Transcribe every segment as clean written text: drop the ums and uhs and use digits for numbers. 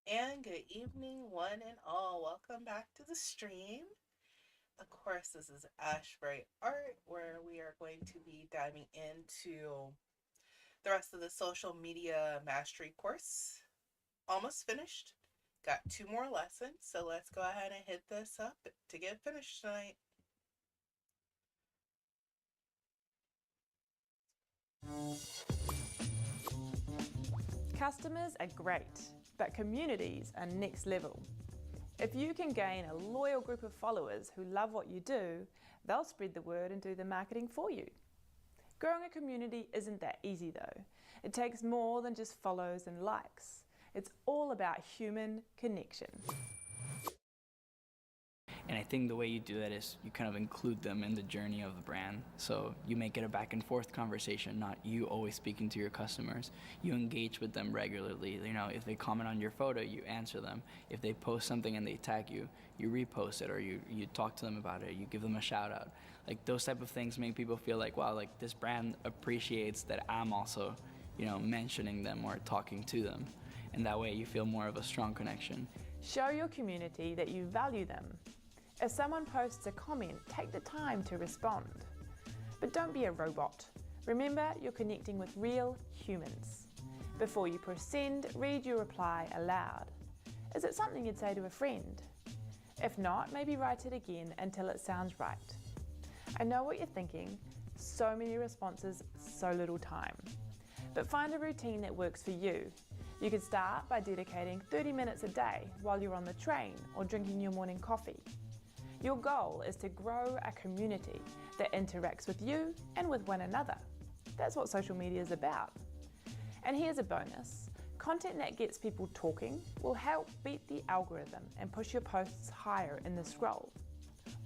And good evening, one and all. Welcome back to the stream. Of course, this is Ashbury Art, where we are going to be diving into the rest of the social media mastery course. Almost finished. Got two more lessons, so let's go ahead and hit this up to get finished tonight. Customers are great, but communities are next level. If you can gain a loyal group of followers who love what you do, they'll spread the word and do the marketing for you. Growing a community isn't that easy though. It takes more than just follows and likes. It's all about human connection. And I think the way you do that is you kind of include them in the journey of the brand. So you make it a back and forth conversation, not you always speaking to your customers. You engage with them regularly. You know, if they comment on your photo, you answer them. If they post something and they tag you, you repost it or you talk to them about it. You give them a shout out. Like those type of things make people feel like, wow, like this brand appreciates that I'm also, mentioning them or talking to them. And that way you feel more of a strong connection. Show your community that you value them. If someone posts a comment, take the time to respond. But don't be a robot. Remember, you're connecting with real humans. Before you press send, read your reply aloud. Is it something you'd say to a friend? If not, maybe write it again until it sounds right. I know what you're thinking. So many responses, so little time. But find a routine that works for you. You could start by dedicating 30 minutes a day while you're on the train or drinking your morning coffee. Your goal is to grow a community that interacts with you and with one another. That's what social media is about. And here's a bonus. Content that gets people talking will help beat the algorithm and push your posts higher in the scroll.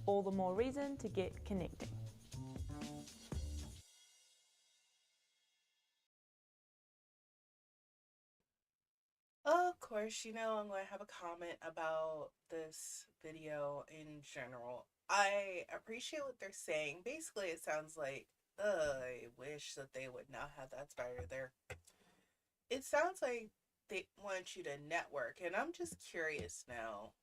All the more reason to get connecting. Of course, I'm going to have a comment about this video in general. I appreciate what they're saying. Basically, it sounds like, I wish that they would not have that spider there. It sounds like they want you to network, and I'm just curious now.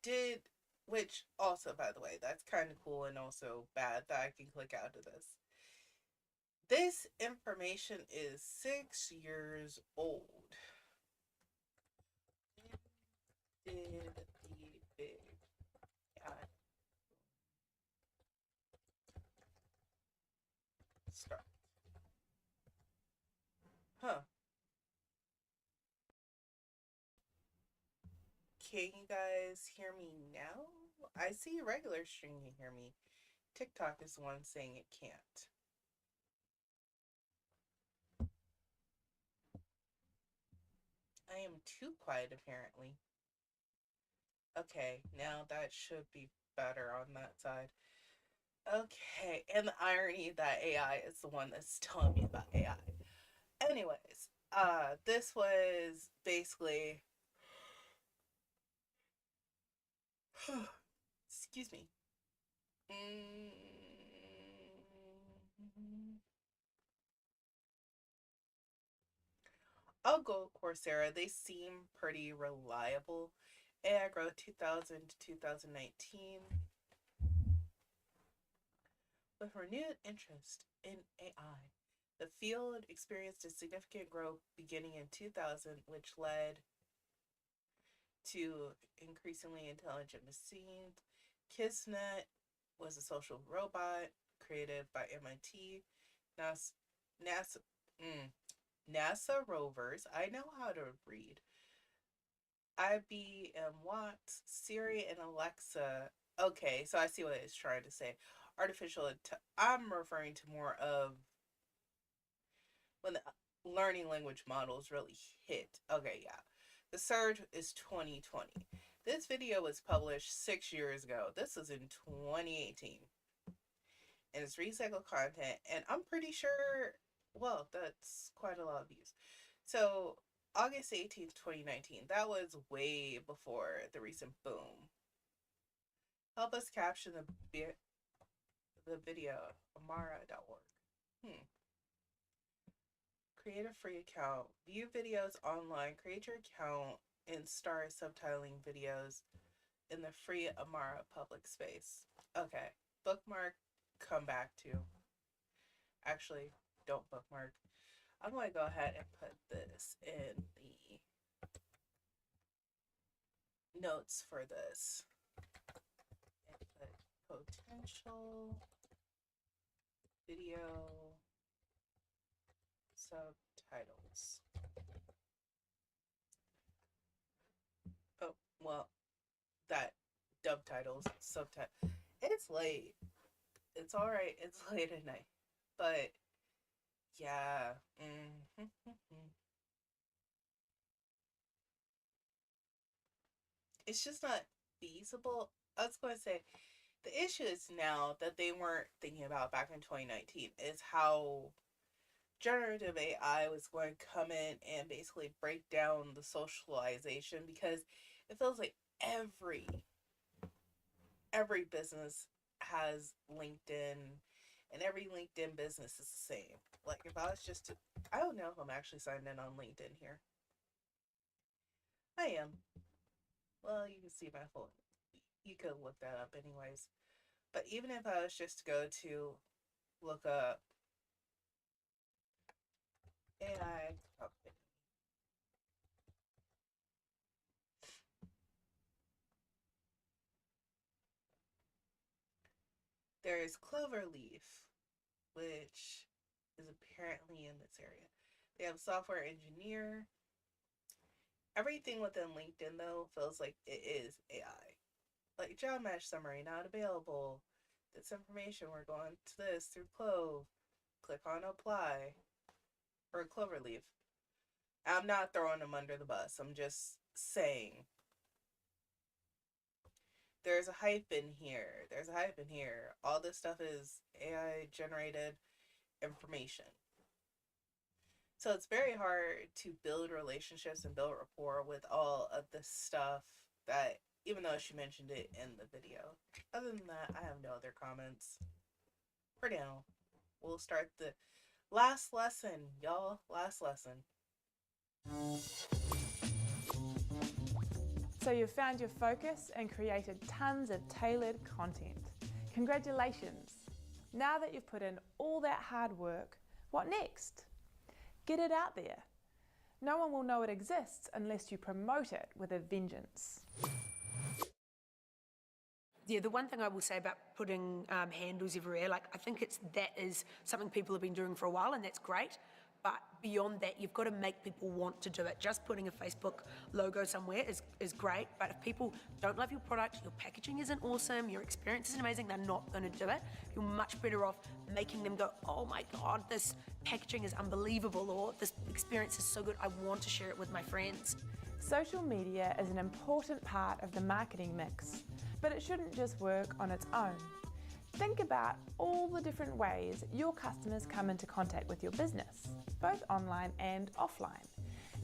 Did, which also, by the way, that's kind of cool and also bad that I can click out of this. This information is 6 years old. Did the big ad start? Huh. Can you guys hear me now? I see regular stream can hear me. TikTok is the one saying it can't. I am too quiet apparently. Okay, now that should be better on that side. Okay, and the irony that AI is the one that's telling me about AI. Anyways, this was basically excuse me. I'll go Coursera. They seem pretty reliable. AI growth 2000 to 2019. With renewed interest in AI, the field experienced a significant growth beginning in 2000, which led to increasingly intelligent machines. Kismet was a social robot created by MIT, NASA, NASA, NASA rovers. I know how to read. IBM Watts, Siri, and Alexa. Okay, so I see what it's trying to say. I'm referring to more of when the learning language models really hit. Okay, yeah. The surge is 2020. This video was published 6 years ago. This is in 2018. And it's recycled content. And I'm pretty sure, well, that's quite a lot of views. So, August 18th, 2019. That was way before the recent boom. Help us caption the video, amara.org. Create a free account. View videos online. Create your account. and start subtitling videos in the free Amara public space. Okay, bookmark, come back to. Actually, don't bookmark. I'm going to go ahead and put this in the notes for this. And put potential video subtitles. Oh, well, that dub titles, subtitles. It's late. It's all right. It's late at night. But yeah. It's just not feasible. I was going to say the issue is now that they weren't thinking about back in 2019 is how generative AI was going to come in and basically break down the socialization, because it feels like every business has LinkedIn, and every LinkedIn business is the same. Like if I was just to, I don't know if I'm actually signed in on LinkedIn here. I am. Well, you can see my full. You could look that up anyways. But even if I was just to go to look up AI company, there is Cloverleaf, which is apparently in this area. They have software engineer. Everything within LinkedIn though feels like it is AI. Like job match summary not available. This information, we're going to this through Clove. Click on apply or Cloverleaf. I'm not throwing them under the bus. I'm just saying there's a hyphen here. There's a hyphen here. All this stuff is AI generated information. So it's very hard to build relationships and build rapport with all of this stuff that, even though she mentioned it in the video. Other than that, I have no other comments. For now, we'll start the last lesson, y'all. Last lesson. So you've found your focus and created tons of tailored content. Congratulations! Now that you've put in all that hard work, what next? Get it out there. No one will know it exists unless you promote it with a vengeance. Yeah, the one thing I will say about putting handles everywhere, like I think that is something people have been doing for a while, and that's great. But beyond that, you've got to make people want to do it. Just putting a Facebook logo somewhere is great, but if people don't love your product, your packaging isn't awesome, your experience isn't amazing, they're not going to do it. You're much better off making them go, oh my God, this packaging is unbelievable, or this experience is so good, I want to share it with my friends. Social media is an important part of the marketing mix, but it shouldn't just work on its own. Think about all the different ways your customers come into contact with your business, both online and offline.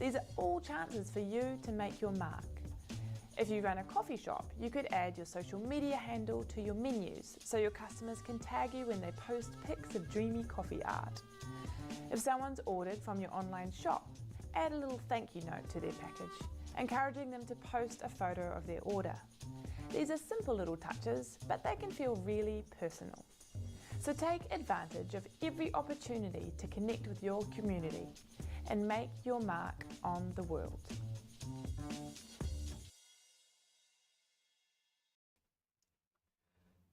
These are all chances for you to make your mark. If you run a coffee shop, you could add your social media handle to your menus so your customers can tag you when they post pics of dreamy coffee art. If someone's ordered from your online shop, add a little thank you note to their package, encouraging them to post a photo of their order. These are simple little touches, but they can feel really personal. So take advantage of every opportunity to connect with your community and make your mark on the world.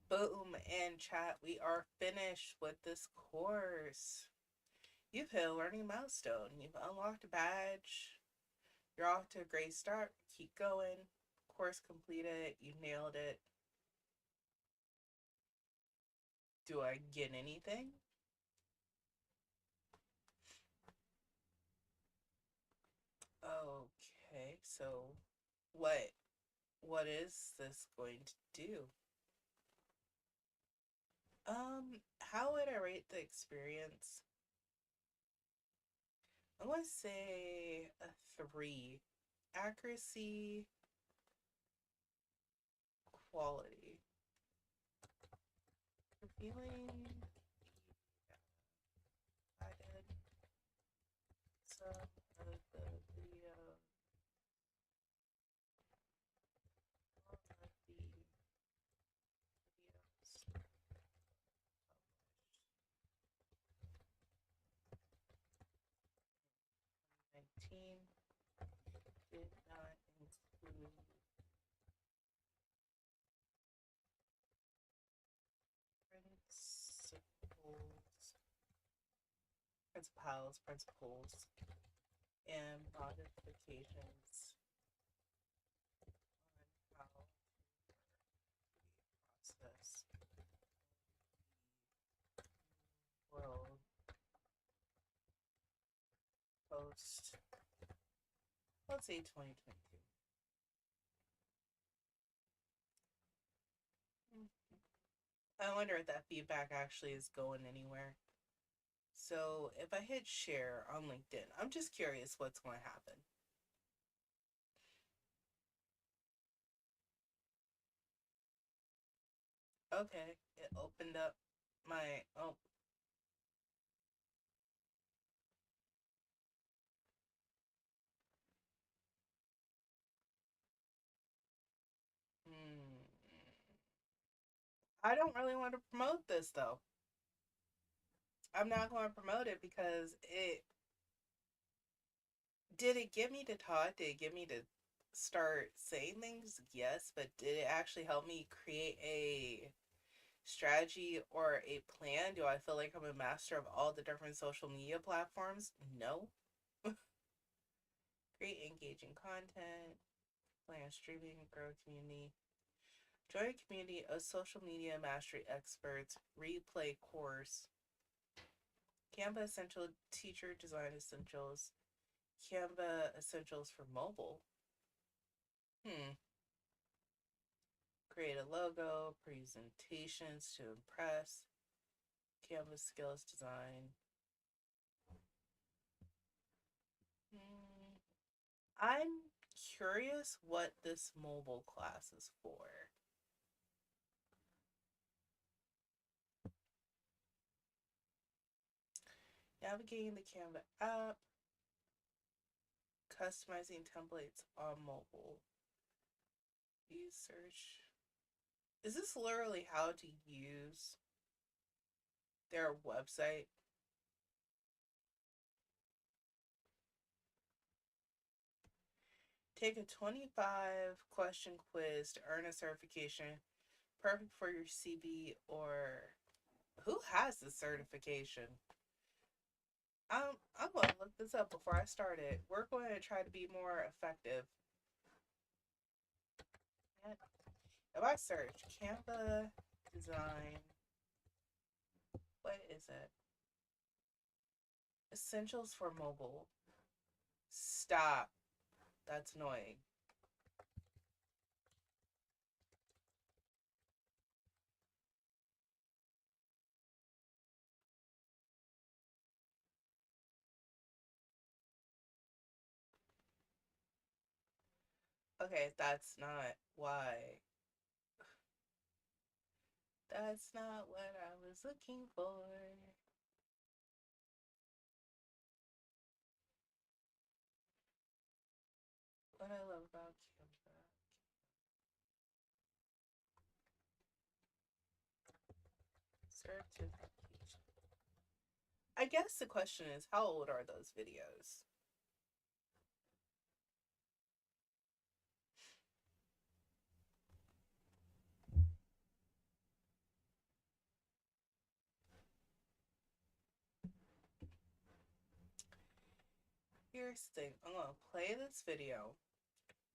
Boom, and chat, we are finished with this course. You've hit a learning milestone. You've unlocked a badge. You're off to a great start. Keep going. Course completed. You nailed it. Do I get anything? Okay, so what is this going to do? How would I rate the experience? I'm gonna say a 3. Accuracy, quality. Reviewing I did some of the video 2019 did not include principles, and modifications on how the process world post, let's say 2022. I wonder if that feedback actually is going anywhere. So if I hit share on LinkedIn, I'm just curious what's going to happen. Okay, it opened up my, oh, hmm. I don't really want to promote this though. I'm not going to promote it because did it get me to talk? Did it get me to start saying things? Yes, but did it actually help me create a strategy or a plan? Do I feel like I'm a master of all the different social media platforms? No. Create engaging content, plan streaming, grow community. Join a community of social media mastery experts, replay course, Canva Essential Teacher Design Essentials, Canva Essentials for Mobile. Create a logo, presentations to impress, Canva Skills Design. I'm curious what this mobile class is for. Navigating the Canva app, customizing templates on mobile. Research. Is this literally how to use their website? Take a 25 question quiz to earn a certification. Perfect for your CV or who has this certification? I'm going to look this up before I start it. We're going to try to be more effective. If I search Canva design, what is it? Essentials for mobile. Stop. That's annoying. Okay, that's not why. That's not what I was looking for. What I love about Canva. Certification. I guess the question is, how old are those videos? Here's the thing. I'm going to play this video,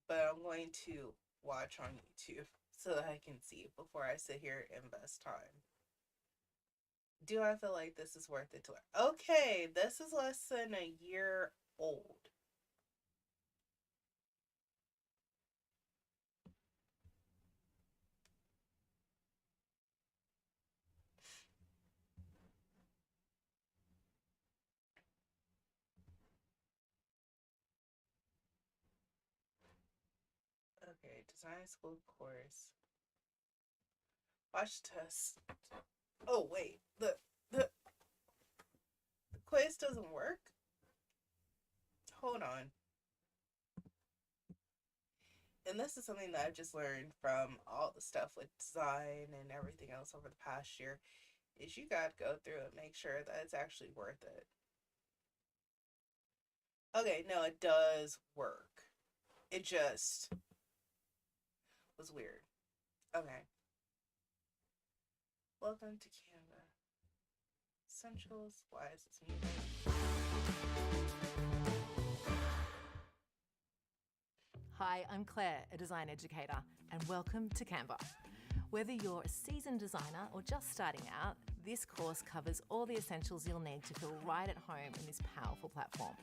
but I'm going to watch on YouTube so that I can see before I sit here and invest time. Do I feel like this is worth it to learn? Okay, this is less than a year old. Okay, design school course. Watch test. Oh wait, the quiz doesn't work? Hold on. And this is something that I've just learned from all the stuff with design and everything else over the past year is you gotta go through and make sure that it's actually worth it. Okay, no, it does work. It just was weird. Okay. Welcome to Canva. Essentials. Why is this muted? Hi, I'm Claire, a design educator, and welcome to Canva. Whether you're a seasoned designer or just starting out, this course covers all the essentials you'll need to feel right at home in this powerful platform.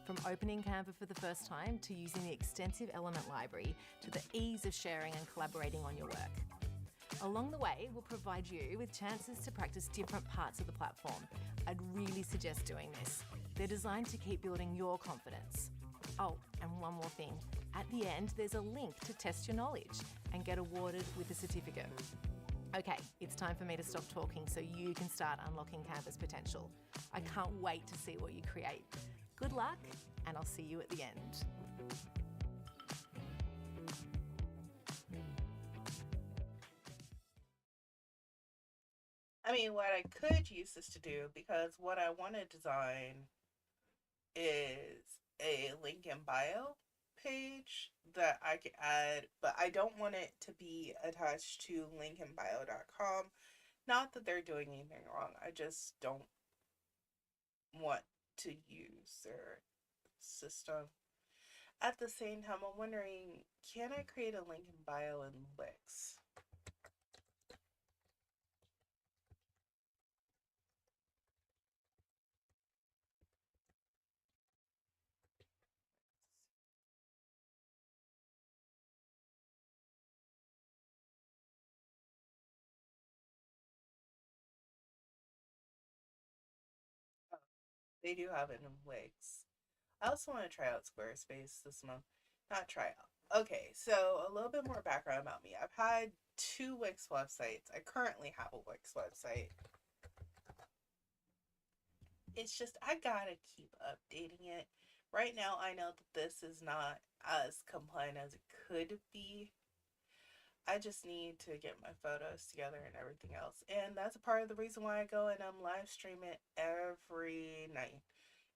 From opening Canva for the first time to using the extensive element library to the ease of sharing and collaborating on your work. Along the way, we'll provide you with chances to practice different parts of the platform. I'd really suggest doing this. They're designed to keep building your confidence. Oh, and one more thing. At the end, there's a link to test your knowledge and get awarded with a certificate. Okay, it's time for me to stop talking so you can start unlocking Canva's potential. I can't wait to see what you create. Good luck, and I'll see you at the end. I mean, what I could use this to do, because what I want to design is a link in bio page that I could add, but I don't want it to be attached to linkinbio.com. Not that they're doing anything wrong, I just don't want to use their system. At the same time, I'm wondering, can I create a link in bio in Wix? They do have it in Wix. I also want to try out Squarespace this month. Not try out. Okay, so a little bit more background about me. I've had two Wix websites. I currently have a Wix website. It's just I gotta keep updating it. Right now, I know that this is not as compliant as it could be. I just need to get my photos together and everything else. And that's a part of the reason why I go and live stream it every night.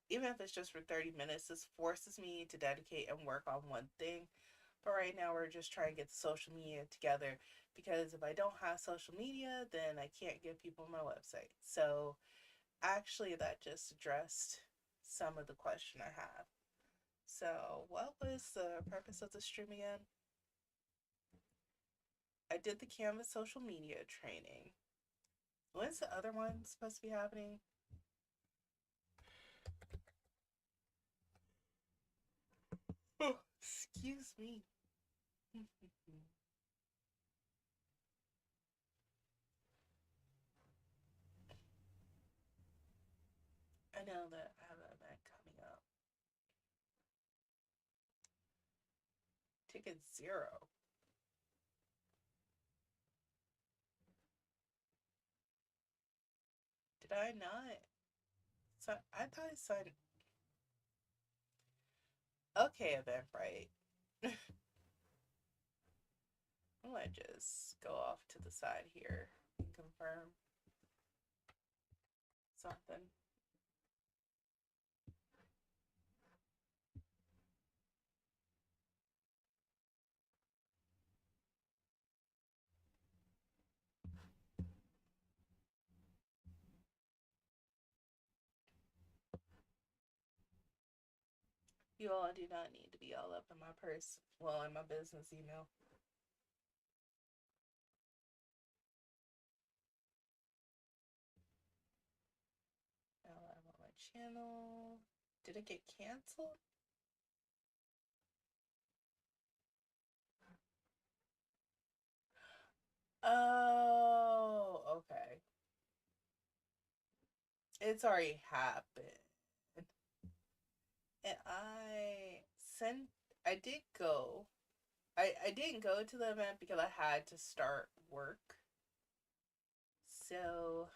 Even if it's just for 30 minutes, this forces me to dedicate and work on one thing. But right now, we're just trying to get the social media together because if I don't have social media, then I can't give people my website. So, actually, that just addressed some of the question I have. So, what was the purpose of the stream again? I did the Canvas social media training. When's the other one supposed to be happening? Oh, excuse me. I know that I have an event coming up. Ticket zero. Did I not? So I thought I signed. Okay, Eventbrite. I'm gonna just go off to the side here and confirm something. You all do not need to be all up in my purse. Well, in my business email. Now I'm on my channel. Did it get canceled? Oh, okay. It's already happened. And sent I did go. I didn't go to the event because I had to start work. So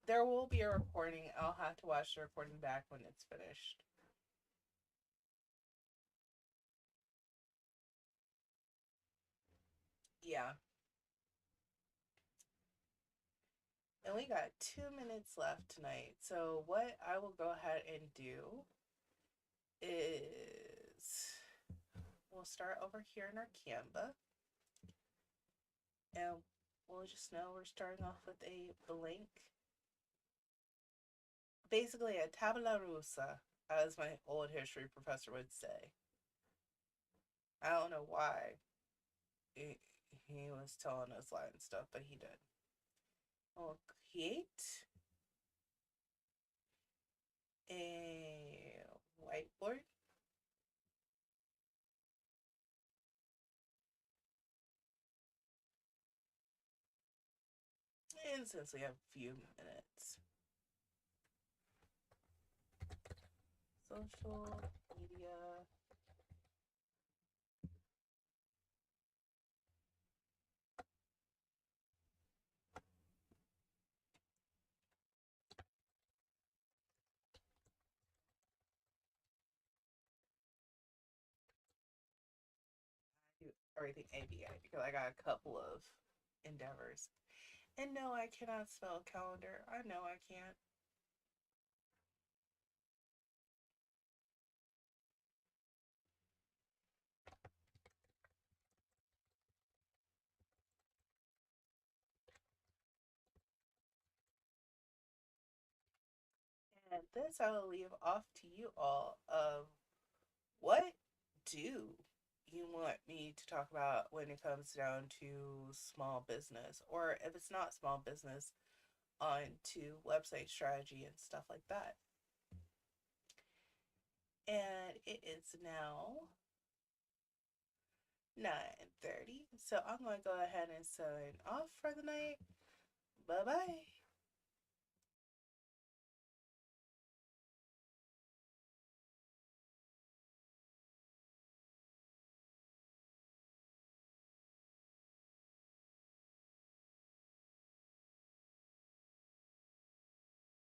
there will be a recording. I'll have to watch the recording back when it's finished. Yeah. And we got 2 minutes left tonight. So what I will go ahead and do is start over here in our Canva. And we'll just know we're starting off with a blank. Basically, a tabula rasa, as my old history professor would say. I don't know why he was telling us Latin stuff, but he did. We'll create a whiteboard. And since we have a few minutes, social media. Everything ABA because I got a couple of endeavors. And no, I cannot spell calendar. I know I can't. And this I will leave off to you all of what do you want me to talk about when it comes down to small business, or if it's not small business, on to website strategy and stuff like that. And it is now 9:30, so I'm going to go ahead and sign off for the night. Bye bye.